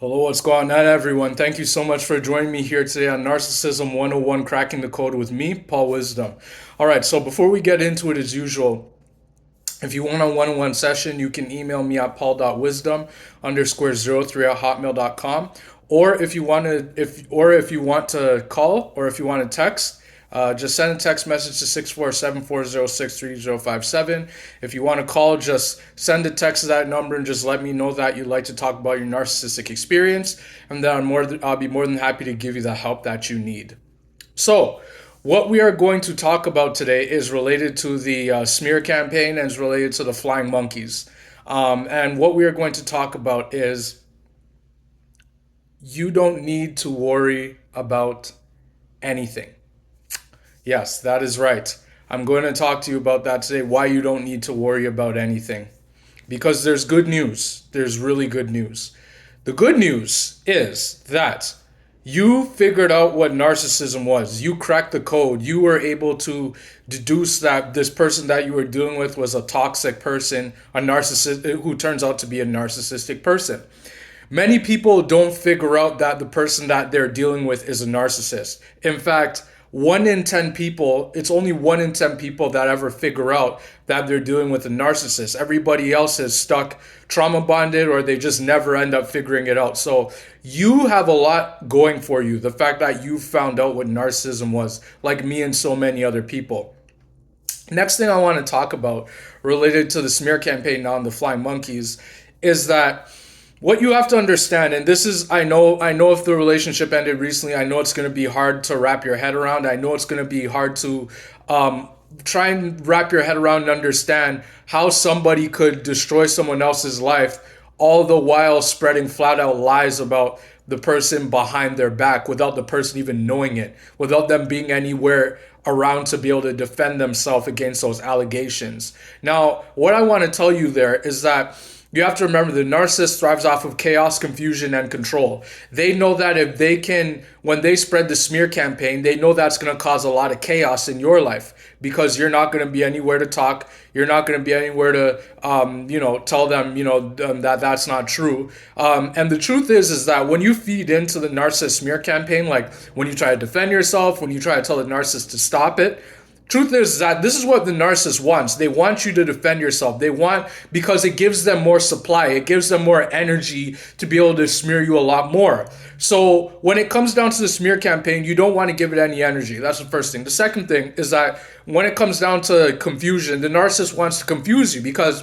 Hello, what's going on, everyone? Thank you so much for joining me here today on Narcissism 101 Cracking the Code with me, Paul Wisdom. All right, so before we get into it, as usual, if you want a one-on-one session, you can email me at paul.wisdom_03 at hotmail.com. Or if you want to call or if you want to text, just send a text message to 647-406-3057. If you want to call, just send a text to that number and just let me know that you'd like to talk about your narcissistic experience, and then I'll be more than happy to give you the help that you need. So, what we are going to talk about today is related to the smear campaign and is related to the flying monkeys. And what we are going to talk about is you don't need to worry about anything. Yes, that is right. I'm going to talk to you about that today, why you don't need to worry about anything. Because there's good news. There's really good news. The good news is that you figured out what narcissism was. You cracked the code. You were able to deduce that this person that you were dealing with was a toxic person, a narcissist who turns out to be a narcissistic person. Many people don't figure out that the person that they're dealing with is a narcissist. In fact, it's only 1 in 10 people that ever figure out that they're dealing with a narcissist. Everybody else is stuck trauma bonded or they just never end up figuring it out. So you have a lot going for you. The fact that you found out what narcissism was, like me and so many other people. Next thing I want to talk about related to the smear campaign on the flying monkeys is that what you have to understand, and this is, I know if the relationship ended recently, I know it's going to be hard to wrap your head around. I know it's going to be hard to try and wrap your head around and understand how somebody could destroy someone else's life, all the while spreading flat out lies about the person behind their back without the person even knowing it, without them being anywhere around to be able to defend themselves against those allegations. Now, what I want to tell you there is that you have to remember the narcissist thrives off of chaos, confusion, and control. They know that if they can, when they spread the smear campaign, they know that's going to cause a lot of chaos in your life because you're not going to be anywhere to talk. You're not going to be anywhere to, tell them, that that's not true. And the truth is that when you feed into the narcissist smear campaign, like when you try to defend yourself, when you try to tell the narcissist to stop it, truth is that this is what the narcissist wants. They want you to defend yourself. They want, because it gives them more supply. It gives them more energy to be able to smear you a lot more. So when it comes down to the smear campaign, you don't want to give it any energy. That's the first thing. The second thing is that when it comes down to confusion, the narcissist wants to confuse you because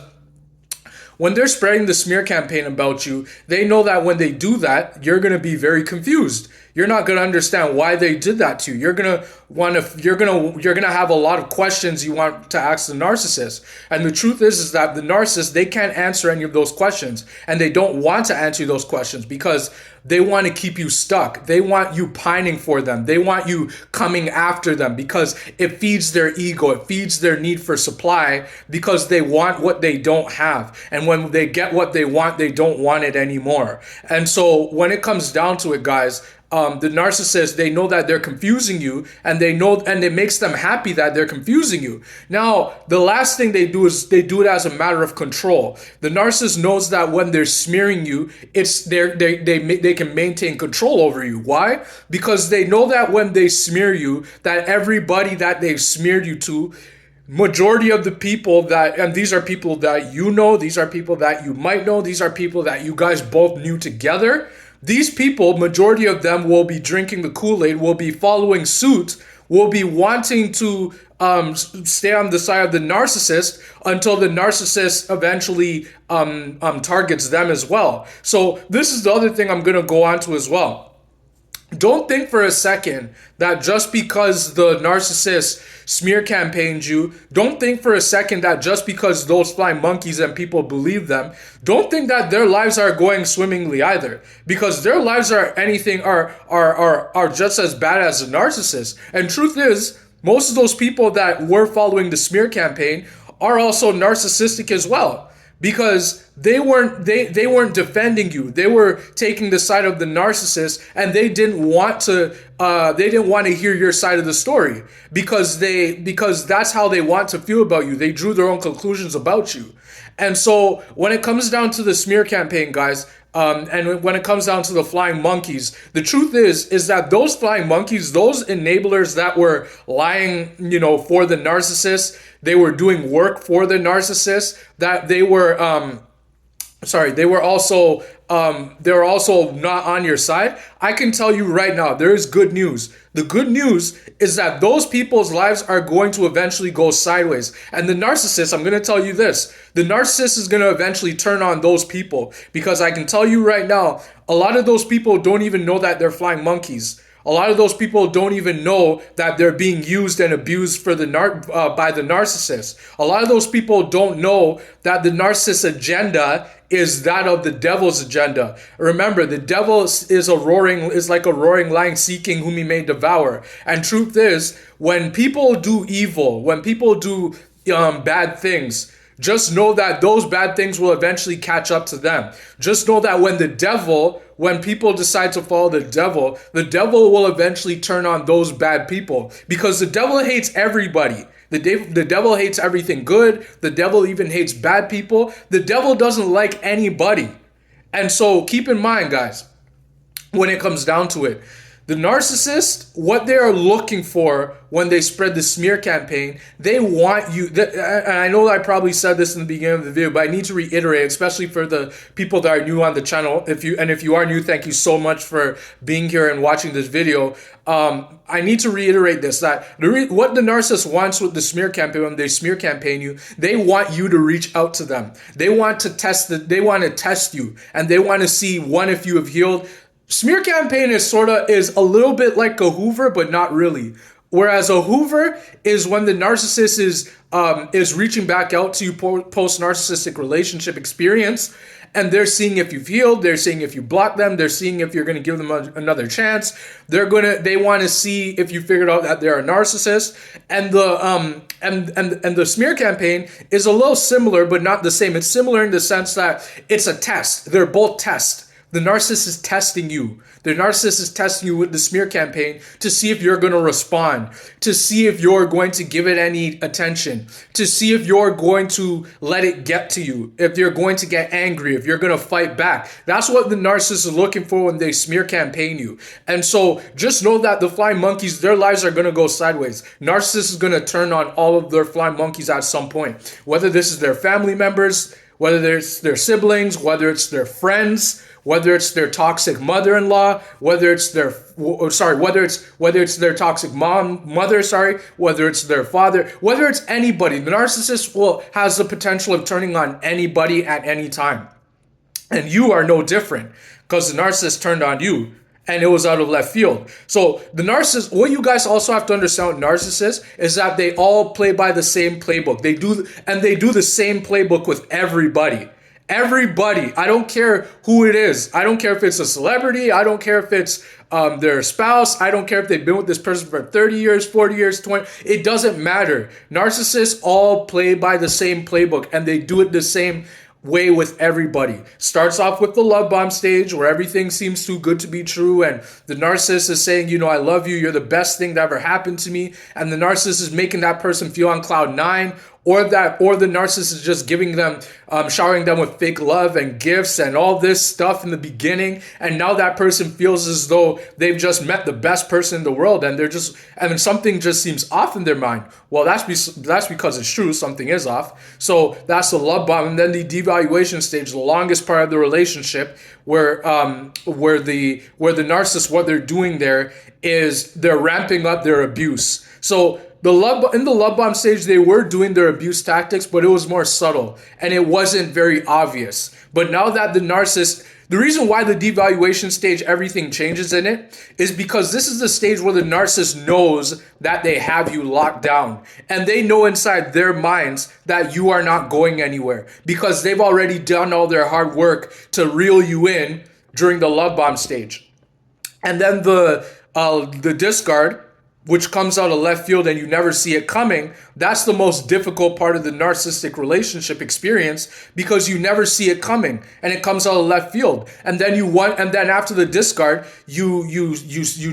when they're spreading the smear campaign about you, they know that when they do that, you're going to be very confused. You're not going to understand why they did that to you. You're going to have a lot of questions you want to ask the narcissist. And the truth is that the narcissist, they can't answer any of those questions, and they don't want to answer those questions because they want to keep you stuck. They want you pining for them. They want you coming after them because it feeds their ego. It feeds their need for supply because they want what they don't have. And when they get what they want, they don't want it anymore. And so when it comes down to it, guys, the narcissist, they know that they're confusing you, and it makes them happy that they're confusing you. Now, the last thing they do is they do it as a matter of control. The narcissist knows that when they're smearing you, they can maintain control over you. Why? Because they know that when they smear you, that everybody that they've smeared you to, majority of the people that, and these are people that you know, these are people that you might know, these are people that you guys both knew together. These people, majority of them will be drinking the Kool-Aid, will be following suit, will be wanting to stay on the side of the narcissist until the narcissist eventually targets them as well. So this is the other thing I'm going to go on to as well. Don't think for a second that just because the narcissist smear campaigned you, don't think for a second that just because those flying monkeys and people believe them, don't think that their lives are going swimmingly either. Because their lives are just as bad as the narcissist. And truth is, most of those people that were following the smear campaign are also narcissistic as well. Because they weren't defending you. They were taking the side of the narcissist, and they didn't want to hear your side of the story because that's how they want to feel about you. They drew their own conclusions about you. And so when it comes down to the smear campaign, guys, and when it comes down to the flying monkeys, the truth is that those flying monkeys, those enablers that were lying, for the narcissist, they were doing work for the narcissist, that they were also they're also not on your side. I can tell you right now, there is good news. The good news is that those people's lives are going to eventually go sideways. And the narcissist, I'm going to tell you this, the narcissist is going to eventually turn on those people, because I can tell you right now, a lot of those people don't even know that they're flying monkeys. A lot of those people don't even know that they're being used and abused by the narcissist. A lot of those people don't know that the narcissist agenda is that of the devil's agenda. Remember, the devil is like a roaring lion seeking whom he may devour. And truth is, when people do evil, when people do bad things, just know that those bad things will eventually catch up to them. Just know that when people decide to follow the devil will eventually turn on those bad people, because the devil hates everybody. The devil hates everything good. The devil even hates bad people. The devil doesn't like anybody. And so keep in mind, guys, when it comes down to it, the narcissist, what they are looking for when they spread the smear campaign, they want you, and I know I probably said this in the beginning of the video, but I need to reiterate, especially for the people that are new on the channel. If you are new, thank you so much for being here and watching this video. I need to reiterate this, that what the narcissist wants with the smear campaign, when they smear campaign you, they want you to reach out to them. They want to test you, and they want to see, one, if you have healed. Smear campaign is a little bit like a Hoover, but not really. Whereas a Hoover is when the narcissist is reaching back out to you post narcissistic relationship experience, and they're seeing if you've healed, they're seeing if you block them, they're seeing if you're going to give them another chance. They want to see if you figured out that they're a narcissist. And the smear campaign is a little similar, but not the same. It's similar in the sense that it's a test. They're both tests. The narcissist is testing you. The narcissist is testing you with the smear campaign to see if you're going to respond, to see if you're going to give it any attention, to see if you're going to let it get to you, if you're going to get angry, if you're going to fight back. That's what the narcissist is looking for when they smear campaign you. And so just know that the flying monkeys, their lives are going to go sideways. Narcissist is going to turn on all of their flying monkeys at some point, whether this is their family members, whether it's their siblings, whether it's their friends, whether it's their toxic mother-in-law, whether it's their toxic mother, whether it's their father, whether it's anybody. The narcissist has the potential of turning on anybody at any time. And you are no different, because the narcissist turned on you, and it was out of left field. So the narcissist, what you guys also have to understand with narcissists is that they all play by the same playbook. They do the same playbook with everybody. Everybody. I don't care who it is. I don't care if it's a celebrity. I don't care if it's their spouse. I don't care if they've been with this person for 30 years, 40 years, 20. It doesn't matter. Narcissists all play by the same playbook, and they do it the same way with everybody. Starts off with the love bomb stage, where everything seems too good to be true, and the narcissist is saying, I love you, you're the best thing that ever happened to me, and the narcissist is making that person feel on cloud nine, or the narcissist is just giving them, showering them with fake love and gifts and all this stuff in the beginning, and now that person feels as though they've just met the best person in the world, and something just seems off in their mind. Well, that's because it's true, something is off. So that's the love bomb, and then the devaluation stage, the longest part of the relationship, where the narcissist, what they're doing there is they're ramping up their abuse. So in the love bomb stage, they were doing their abuse tactics, but it was more subtle and it wasn't very obvious. But now that the reason why the devaluation stage, everything changes in it, is because this is the stage where the narcissist knows that they have you locked down. And they know inside their minds that you are not going anywhere, because they've already done all their hard work to reel you in during the love bomb stage. And then the discard, which comes out of left field and you never see it coming, that's the most difficult part of the narcissistic relationship experience, because you never see it coming and it comes out of left field. And then after the discard, you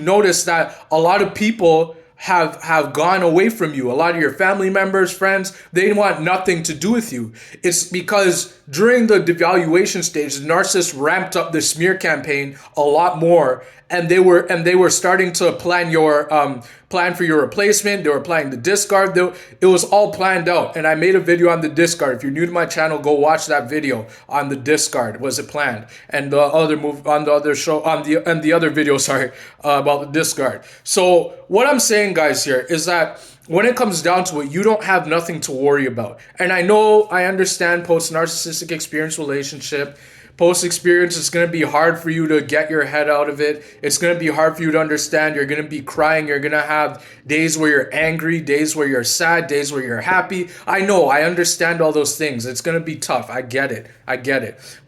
notice that a lot of people have gone away from you. A lot of your family members, friends, they want nothing to do with you. It's because during the devaluation stage, the narcissist ramped up the smear campaign a lot more, and they were starting to plan for your replacement. They were planning the discard. It was all planned out, and I made a video on the discard. If you're new to my channel, go watch that video on the discard. Was it planned? And the other move on the other show on the other video, sorry, about the discard. So what I'm saying, guys, here is that when it comes down to it, you don't have nothing to worry about. And I understand post-narcissistic experience relationship. Post-experience, it's going to be hard for you to get your head out of it. It's going to be hard for you to understand. You're going to be crying. You're going to have days where you're angry, days where you're sad, days where you're happy. I know, I understand all those things. It's going to be tough. I get it.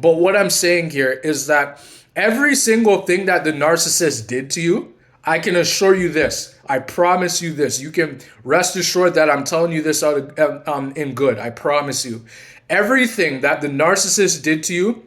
But what I'm saying here is that every single thing that the narcissist did to you, I can assure you this. I promise you this. You can rest assured that I'm telling you this in good. I promise you. Everything that the narcissist did to you,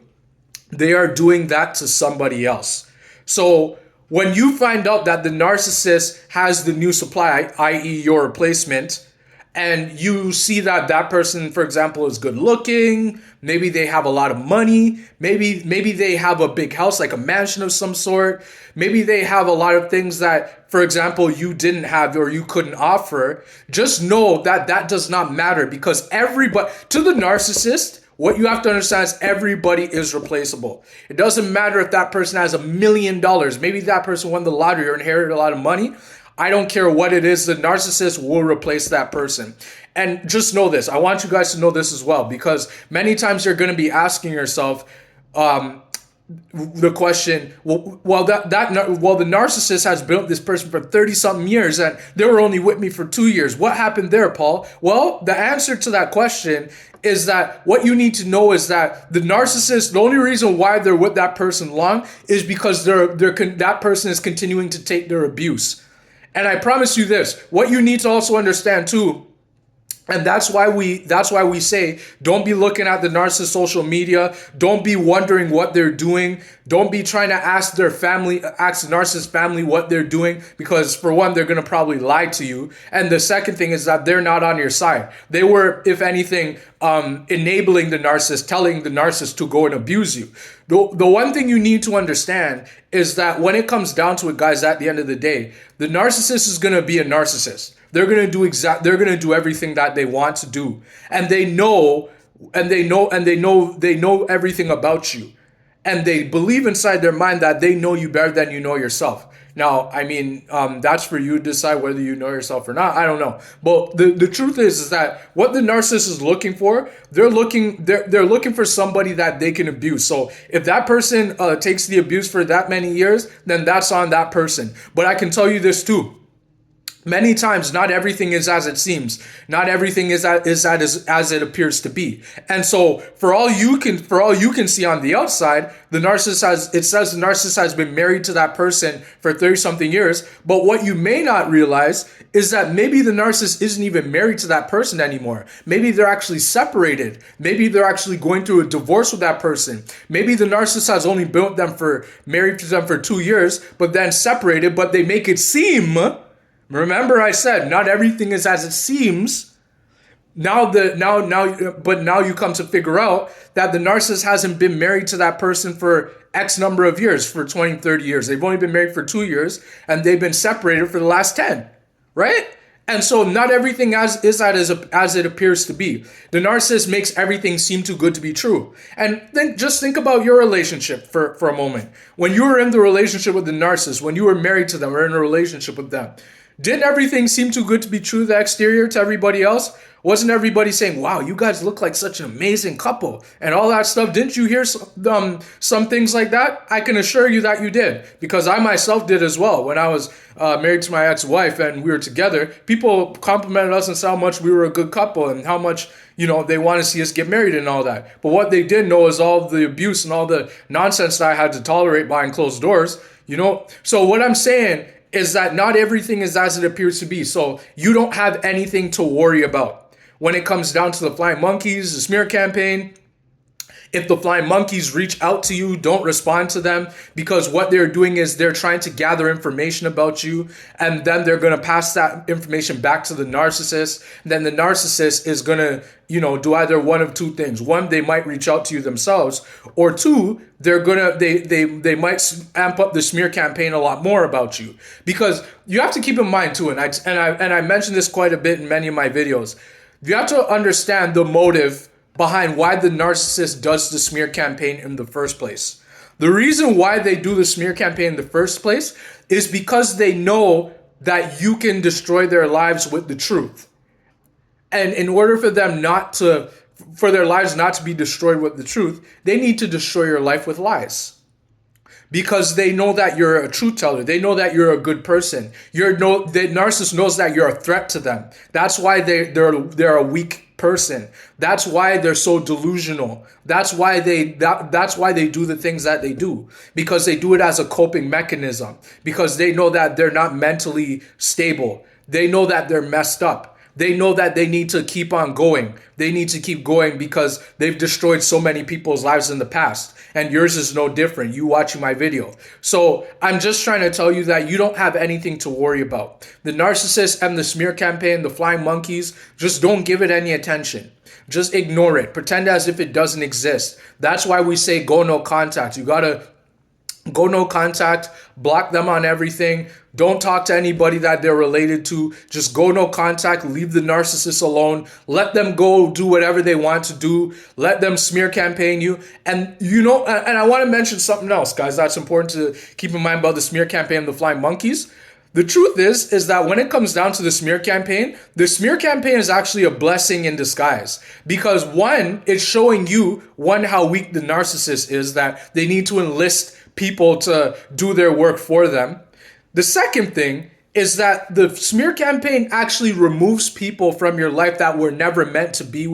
they are doing that to somebody else. So when you find out that the narcissist has the new supply, i.e. your replacement, and you see that that person, for example, is good looking, maybe they have a lot of money, maybe they have a big house, like a mansion of some sort, maybe they have a lot of things that, for example, you didn't have or you couldn't offer, just know that that does not matter, because everybody, to the narcissist, what you have to understand is everybody is replaceable. It doesn't matter if that person has $1 million. Maybe that person won the lottery or inherited a lot of money. I don't care what it is. The narcissist will replace that person. And just know this. I want you guys to know this as well, because many times you're going to be asking yourself the question, well, the narcissist has built this person for 30-something years and they were only with me for 2 years. What happened there, Paul? Well, the answer to that question is that what you need to know is that the narcissist, the only reason why they're with that person long is because that person is continuing to take their abuse. And I promise you this, what you need to also understand too, and that's why we say, don't be looking at the narcissist social media. Don't be wondering what they're doing. Don't be trying to ask the narcissist family what they're doing, because for one, they're going to probably lie to you. And the second thing is that they're not on your side. They were, if anything, enabling the narcissist, telling the narcissist to go and abuse you. The one thing you need to understand is that when it comes down to it, guys, at the end of the day, the narcissist is going to be a narcissist. They're going to do everything that they want to do. And they know everything about you. And they believe inside their mind that they know you better than you know yourself. Now, I mean, that's for you to decide whether you know yourself or not. I don't know. But the truth is that what the narcissist is looking for, they're looking for somebody that they can abuse. So if that person takes the abuse for that many years, then that's on that person. But I can tell you this too. Many times, not everything is as it seems. Not everything is as it appears to be. And so, for all you can see on the outside, the narcissist has been married to that person for 30-something years. But what you may not realize is that maybe the narcissist isn't even married to that person anymore. Maybe they're actually separated. Maybe they're actually going through a divorce with that person. Maybe the narcissist has only been married to them for 2 years, but then separated. But they make it seem. Remember, I said not everything is as it seems. Now you come to figure out that the narcissist hasn't been married to that person for X number of years, for 20, 30 years. They've only been married for 2 years, and they've been separated for the last 10, right? And so not everything as it appears to be. The narcissist makes everything seem too good to be true. And just think about your relationship for a moment. When you were in the relationship with the narcissist, when you were married to them or in a relationship with them, didn't everything seem too good to be true, the exterior, to everybody else? Wasn't everybody saying, wow, you guys look like such an amazing couple and all that stuff? Didn't you hear some things like that? I can assure you that you did, because I myself did as well. When I was married to my ex-wife and we were together, people complimented us and said how much we were a good couple and how much, they want to see us get married and all that. But what they didn't know is all the abuse and all the nonsense that I had to tolerate behind closed doors, So what I'm saying is that not everything is as it appears to be. So you don't have anything to worry about when it comes down to the flying monkeys, the smear campaign. If the flying monkeys reach out to you, don't respond to them, because what they're doing is they're trying to gather information about you, and then they're going to pass that information back to the narcissist. And then the narcissist is going to, do either one of two things. One, they might reach out to you themselves, or two, they might amp up the smear campaign a lot more about you. Because you have to keep in mind too, and I mentioned this quite a bit in many of my videos. You have to understand the motive behind why the narcissist does the smear campaign in the first place. The reason why they do the smear campaign in the first place is because they know that you can destroy their lives with the truth. And in order for their lives not to be destroyed with the truth, they need to destroy your life with lies. Because they know that you're a truth teller. They know that you're a good person. The narcissist knows that you're a threat to them. That's why they're a weak person. That's why they're so delusional. That's why they do the things that they do. Because they do it as a coping mechanism. Because they know that they're not mentally stable. They know that they're messed up. They know that they need to keep on going. They need to keep going because they've destroyed so many people's lives in the past. And yours is no different. You watching my video. So I'm just trying to tell you that you don't have anything to worry about. The narcissist and the smear campaign, the flying monkeys, just don't give it any attention. Just ignore it. Pretend as if it doesn't exist. That's why we say go no contact. You gotta go no contact, block them on everything. Don't talk to anybody that they're related to. Just go no contact, leave the narcissist alone. Let them go do whatever they want to do. Let them smear campaign you. And and I want to mention something else, guys, that's important to keep in mind about the smear campaign and the flying monkeys. The truth is that when it comes down to the smear campaign is actually a blessing in disguise. Because one, it's showing you, how weak the narcissist is, that they need to enlist people to do their work for them. The second thing is that the smear campaign actually removes people from your life that were never meant to be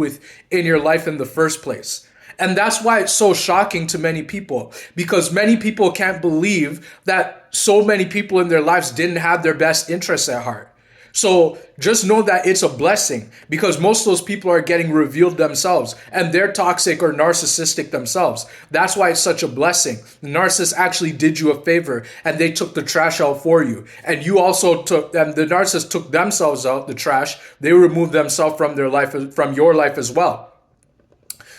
in your life in the first place. And that's why it's so shocking to many people, because many people can't believe that so many people in their lives didn't have their best interests at heart. So just know that it's a blessing, because most of those people are getting revealed themselves, and they're toxic or narcissistic themselves. That's why it's such a blessing. The narcissist actually did you a favor, and they took the trash out for you. And you also and the narcissist took themselves out, the trash. They removed themselves from their life, from your life as well.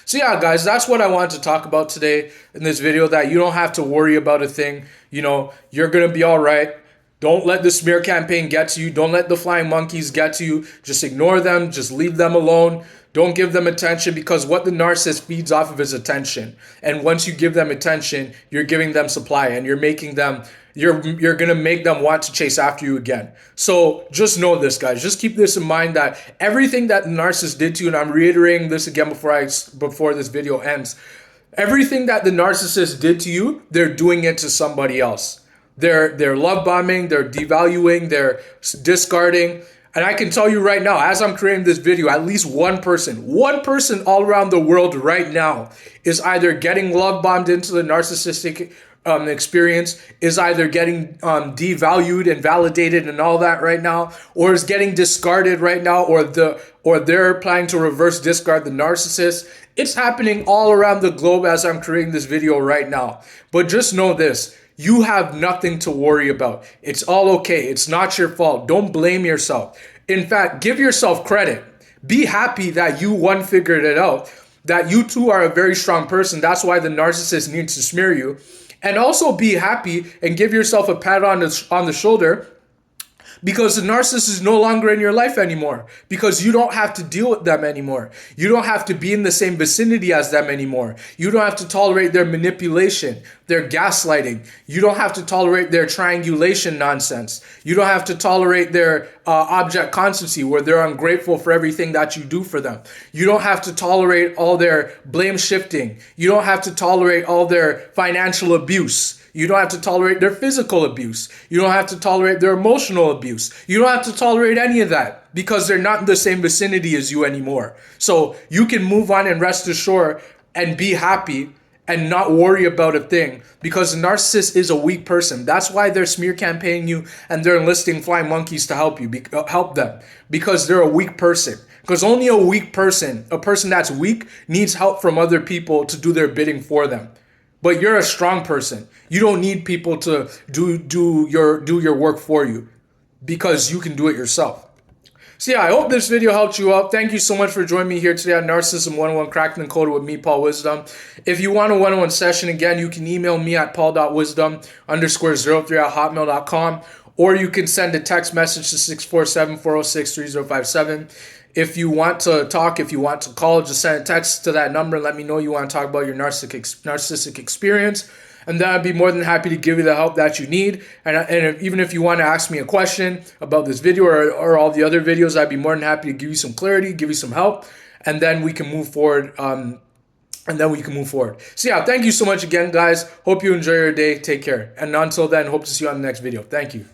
So yeah, guys, that's what I wanted to talk about today in this video, that you don't have to worry about a thing. You're going to be all right. Don't let the smear campaign get to you. Don't let the flying monkeys get to you. Just ignore them. Just leave them alone. Don't give them attention, because what the narcissist feeds off of is attention. And once you give them attention, you're giving them supply, and you're going to make them want to chase after you again. So just know this, guys. Just keep this in mind, that everything that the narcissist did to you, and I'm reiterating this again before this video ends, everything that the narcissist did to you, they're doing it to somebody else. They're love bombing, they're devaluing, they're discarding. And I can tell you right now, as I'm creating this video, at least one person all around the world right now is either getting love bombed into the narcissistic experience, is either getting devalued and validated and all that right now, or is getting discarded right now, or they're planning to reverse discard the narcissist. It's happening all around the globe as I'm creating this video right now. But just know this. You have nothing to worry about. It's all okay. It's not your fault. Don't blame yourself. In fact, give yourself credit. Be happy that you figured it out, that you too are a very strong person. That's why the narcissist needs to smear you. And also be happy and give yourself a pat on the shoulder, because the narcissist is no longer in your life anymore, because you don't have to deal with them anymore. You don't have to be in the same vicinity as them anymore. You don't have to tolerate their manipulation, their gaslighting. You don't have to tolerate their triangulation nonsense. You don't have to tolerate their object constancy, where they're ungrateful for everything that you do for them. You don't have to tolerate all their blame shifting. You don't have to tolerate all their financial abuse. You don't have to tolerate their physical abuse. You don't have to tolerate their emotional abuse. You don't have to tolerate any of that, because they're not in the same vicinity as you anymore. So you can move on and rest assured and be happy and not worry about a thing, because the narcissist is a weak person. That's why they're smear campaigning you and they're enlisting flying monkeys to help them, because they're a weak person. Because only a weak person, a person that's weak, needs help from other people to do their bidding for them. But you're a strong person. You don't need people to do your work for you because you can do it yourself. So yeah, I hope this video helped you out. Thank you so much for joining me here today on Narcissism 101 Cracking the Code with me, Paul Wisdom. If you want a one-on-one session, again, you can email me at paul.wisdom_03@hotmail.com, or you can send a text message to 647-406-3057. If you want to talk, if you want to call, just send a text to that number and let me know you want to talk about your narcissistic experience. And then I'd be more than happy to give you the help that you need. And even if you want to ask me a question about this video or all the other videos, I'd be more than happy to give you some clarity, give you some help, and then we can move forward. So yeah, thank you so much again, guys. Hope you enjoy your day. Take care. And until then, hope to see you on the next video. Thank you.